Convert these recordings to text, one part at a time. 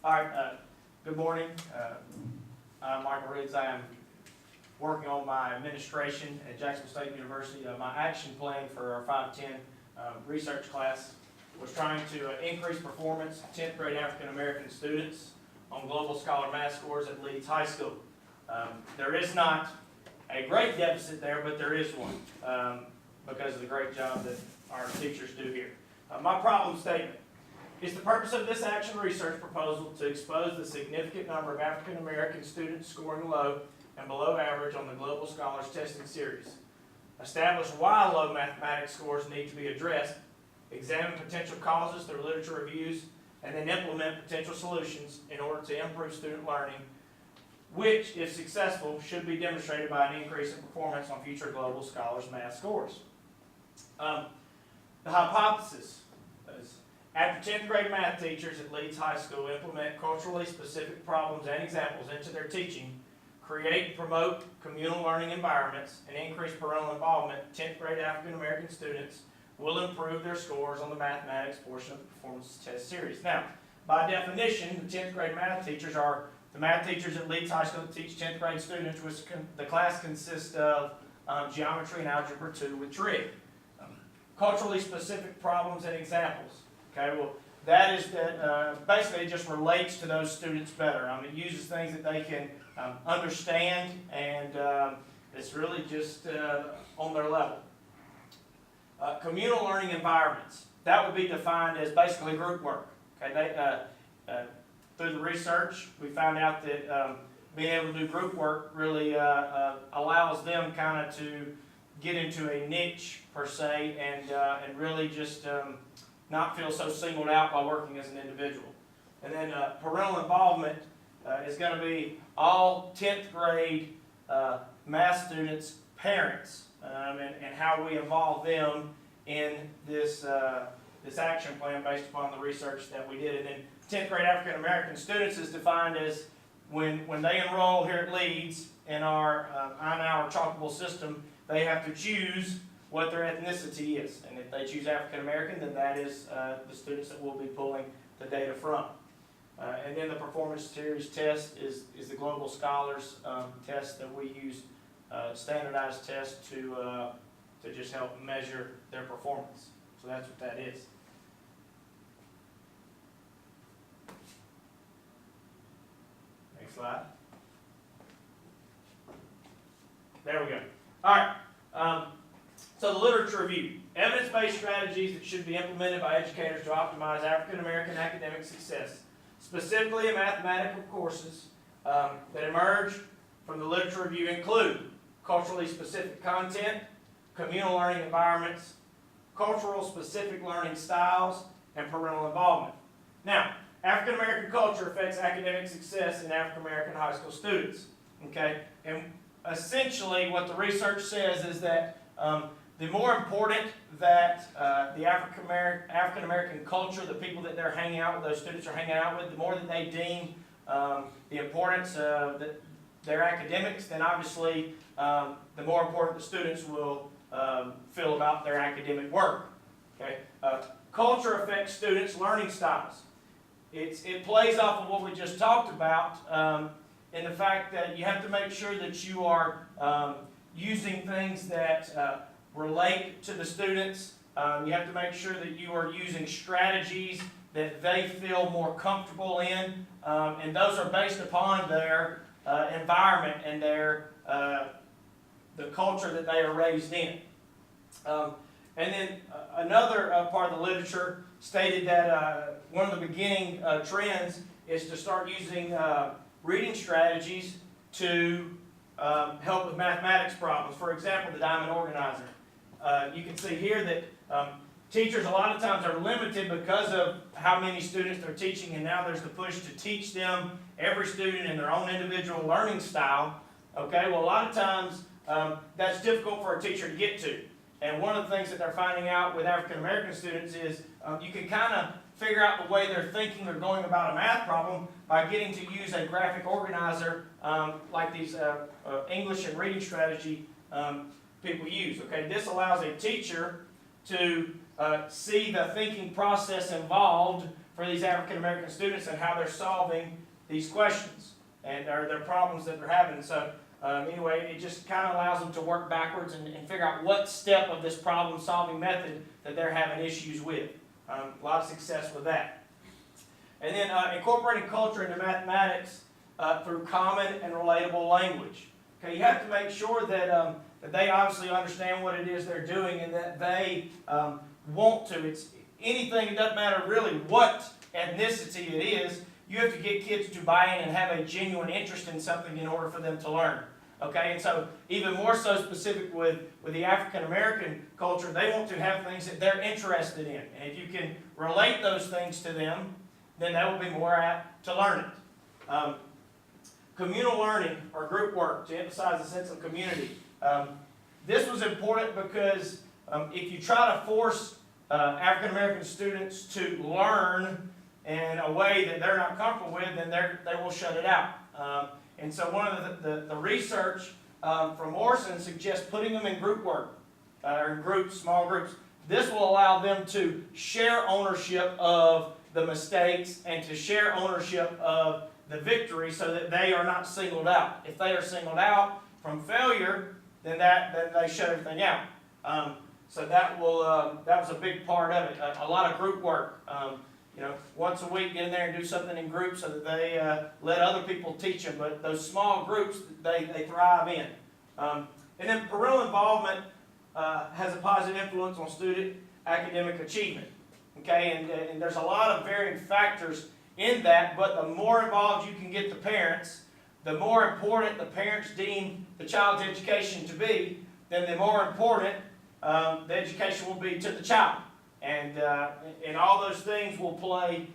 All right, good morning. I'm Michael Riggs. I am working on my administration at Jacksonville State University. My action plan for our 510 research class was trying to increase performance of 10th grade African American students on Global Scholar math scores at Leeds High School. There is not a great deficit there, but there is one because of the great job that our teachers do here. My problem statement. It's the purpose of this action research proposal to expose the significant number of African American students scoring low and below average on the Global Scholars testing series. Establish why low mathematics scores need to be addressed, examine potential causes through literature reviews, and then implement potential solutions in order to improve student learning, which, if successful, should be demonstrated by an increase in performance on future Global Scholars math scores. The hypothesis is, after 10th grade math teachers at Leeds High School implement culturally specific problems and examples into their teaching, create and promote communal learning environments, and increase parental involvement, 10th grade African American students will improve their scores on the mathematics portion of the performance test series. Now, by definition, the 10th grade math teachers are the math teachers at Leeds High School that teach 10th grade students, which the class consists of geometry and algebra 2 with trig. Culturally specific problems and examples. Okay, well, that is basically it just relates to those students better. It uses things that they can understand, and it's really just on their level. Communal learning environments. That would be defined as basically group work. Okay, through the research, we found out that being able to do group work really allows them kind of to get into a niche per se, and really just not feel so singled out by working as an individual. And then parental involvement is going to be all 10th grade math students' parents, and how we involve them in this action plan based upon the research that we did. And then 10th grade African American students is defined as when they enroll here at Leeds in our 9-hour chalkable system, they have to choose what their ethnicity is. And if they choose African American, then that is the students that we'll be pulling the data from. And then the performance series test is the Global Scholars test that we use, standardized test to just help measure their performance. So that's what that is. Next slide. There we go. All right. So the literature review. Evidence-based strategies that should be implemented by educators to optimize African American academic success, specifically in mathematical courses that emerge from the literature review include culturally specific content, communal learning environments, cultural specific learning styles, and parental involvement. Now, African American culture affects academic success in African American high school students. Okay, and essentially what the research says is that the more important that the African American culture, the people that they're hanging out with, those students are hanging out with, the more that they deem the importance of their academics, then obviously the more important the students will feel about their academic work. Okay, culture affects students' learning styles. It plays off of what we just talked about in the fact that you have to make sure that you are using things that relate to the students. You have to make sure that you are using strategies that they feel more comfortable in, and those are based upon their environment and the culture that they are raised in. And then another part of the literature stated that one of the beginning trends is to start using reading strategies to help with mathematics problems. For example, the diamond organizer. You can see here that teachers a lot of times are limited because of how many students they're teaching, and now there's the push to teach them, every student in their own individual learning style. Okay, well a lot of times that's difficult for a teacher to get to. And one of the things that they're finding out with African American students is you can kind of figure out the way they're thinking or going about a math problem by getting to use a graphic organizer like these English and reading strategy people use. Okay, this allows a teacher to see the thinking process involved for these African American students and how they're solving these questions and their problems that they're having. So anyway, it just kind of allows them to work backwards and figure out what step of this problem solving method that they're having issues with. A lot of success with that. And then incorporating culture into mathematics through common and relatable language. Okay, you have to make sure that, that they obviously understand what it is they're doing and that they want to. It's anything, it doesn't matter really what ethnicity it is, you have to get kids to buy in and have a genuine interest in something in order for them to learn. Okay, and so even more so specific with the African American culture, they want to have things that they're interested in. And if you can relate those things to them, then they will be more apt to learn it. Communal learning or group work to emphasize the sense of community. This was important because if you try to force African American students to learn in a way that they're not comfortable with, then they will shut it out. And so one of the research from Morrison suggests putting them in group work, or in groups, small groups. This will allow them to share ownership of the mistakes and to share ownership of the victory so that they are not singled out. If they are singled out from failure, then they shut everything out. So that was a big part of it. A lot of group work. Once a week, get in there and do something in groups so that they let other people teach them. But those small groups, they thrive in. And then parental involvement has a positive influence on student academic achievement. Okay, and there's a lot of varying factors in that, but the more involved you can get the parents, the more important the parents deem the child's education to be, then the more important the education will be to the child. And all those things will play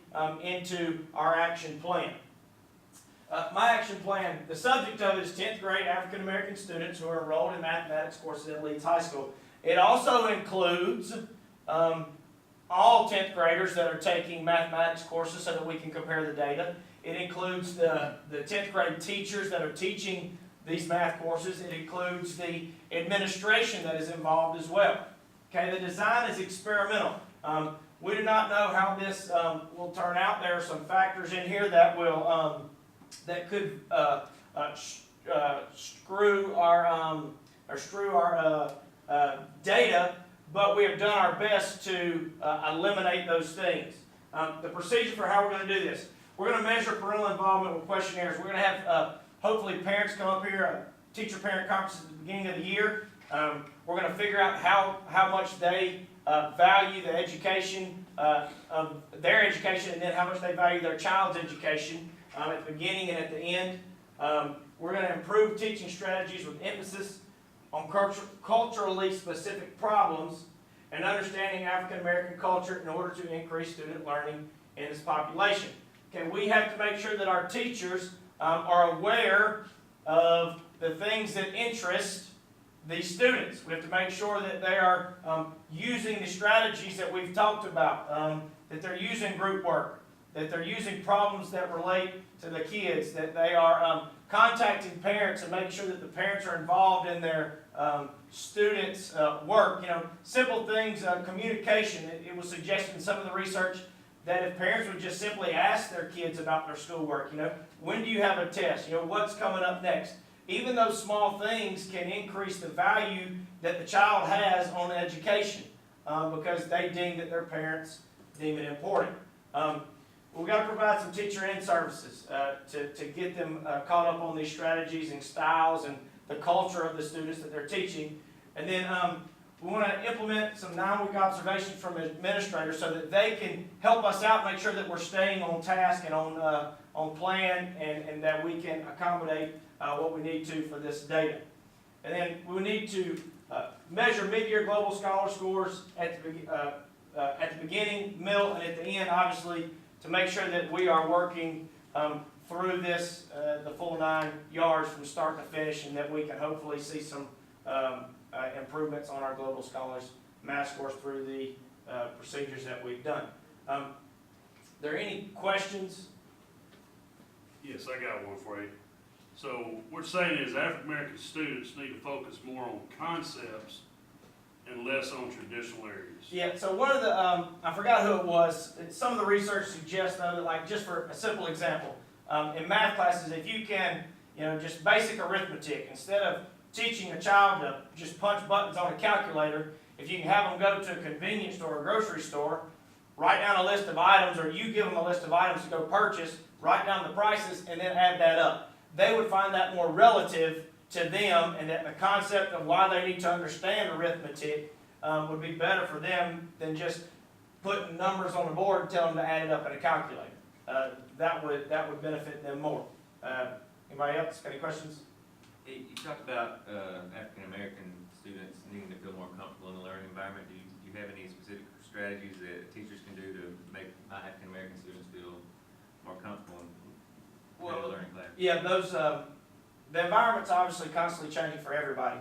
into our action plan. My action plan, the subject of it is 10th grade African American students who are enrolled in mathematics courses at Leeds High School. It also includes all 10th graders that are taking mathematics courses so that we can compare the data. It includes the 10th grade teachers that are teaching these math courses. It includes the administration that is involved as well. Okay, the design is experimental. We do not know how this will turn out. There are some factors in here that will that could screw our data, but we have done our best to eliminate those things. The procedure for how we're going to do this: we're going to measure parental involvement with questionnaires. We're going to have hopefully parents come up here, a teacher-parent conference at the beginning of the year. We're going to figure out how much they value the education of their education, and then how much they value their child's education at the beginning and at the end. We're going to improve teaching strategies with emphasis on culturally specific problems and understanding African American culture in order to increase student learning in this population. Okay, we have to make sure that our teachers are aware of the things that interest these students. We have to make sure that they are using the strategies that we've talked about, that they're using group work, that they're using problems that relate to the kids, that they are contacting parents and making sure that the parents are involved in their students' work. Simple things, communication. It was suggested in some of the research that if parents would just simply ask their kids about their schoolwork, when do you have a test? What's coming up next? Even those small things can increase the value that the child has on education because they deem that their parents deem it important. We've got to provide some teacher-in services to get them caught up on these strategies and styles and the culture of the students that they're teaching. And then we want to implement some 9-week observations from administrators so that they can help us out, make sure that we're staying on task and on plan, and that we can accommodate what we need to for this data. And then we need to measure mid-year global scholar scores at the beginning, middle, and at the end, obviously, to make sure that we are working through this, the full 9 yards from start to finish, and that we can hopefully see some improvements on our global scholars math scores through the procedures that we've done. Are there any questions? Yes, I got one for you. So what we're saying is African American students need to focus more on concepts and less on traditional areas. Yeah, so one of the, I forgot who it was, some of the research suggests though that, like, just for a simple example, in math classes, if you can, just basic arithmetic, instead of teaching a child to just punch buttons on a calculator, if you can have them go to a convenience store or grocery store, write down a list of items, or you give them a list of items to go purchase, write down the prices, and then add that up. They would find that more relative to them, and that the concept of why they need to understand arithmetic would be better for them than just putting numbers on the board and telling them to add it up in a calculator. That would benefit them more. Anybody else got any questions? You talked about African American students needing to feel more comfortable in the learning environment. Do you have any specific strategies that teachers can do to make my African American students feel more comfortable in the learning class? Yeah, those the environment's obviously constantly changing for everybody.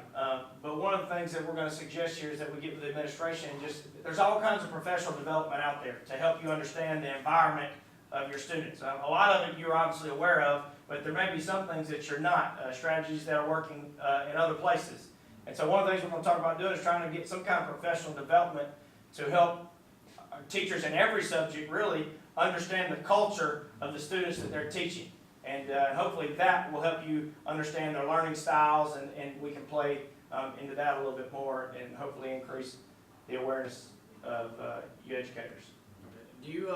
But one of the things that we're going to suggest here is that we get with the administration and there's all kinds of professional development out there to help you understand the environment of your students. A lot of it you're obviously aware of, but there may be some things that you're not, strategies that are working in other places. And so one of the things we're going to talk about doing is trying to get some kind of professional development to help teachers in every subject really understand the culture of the students that they're teaching. And hopefully that will help you understand their learning styles, and we can play into that a little bit more and hopefully increase the awareness of you educators. Do you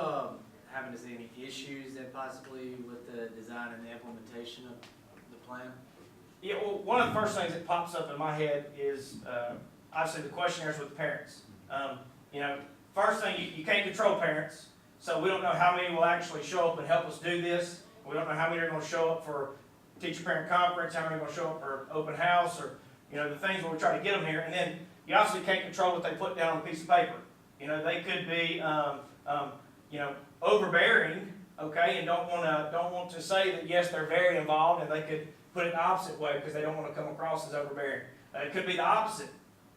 happen to see any issues then possibly with the design and the implementation of the plan? Yeah, well, one of the first things that pops up in my head is obviously the questionnaires with the parents. First thing, you can't control parents, so we don't know how many will actually show up and help us do this. We don't know how many are going to show up for teacher-parent conference, how many are going to show up for open house, or the things where we try to get them here. And then you obviously can't control what they put down on a piece of paper. They could be overbearing, okay, and don't want to say that yes, they're very involved, and they could put it the opposite way because they don't want to come across as overbearing. It could be the opposite.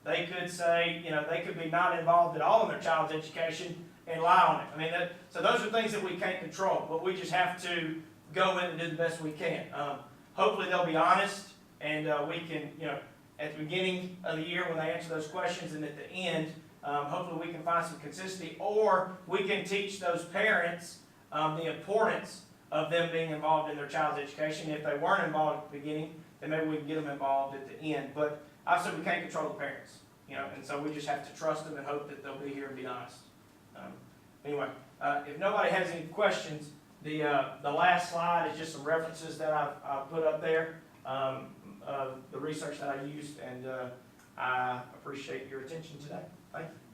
They could say, they could be not involved at all in their child's education and lie on it. So those are things that we can't control, but we just have to go in and do the best we can. Hopefully they'll be honest, and we can, at the beginning of the year when they answer those questions, and at the end, hopefully we can find some consistency, or we can teach those parents the importance of them being involved in their child's education. If they weren't involved at the beginning, then maybe we can get them involved at the end. But obviously we can't control the parents, and so we just have to trust them and hope that they'll be here and be honest. Anyway, if nobody has any questions, the last slide is just some references that I've put up there, the research that I used, and I appreciate your attention today. Thank you.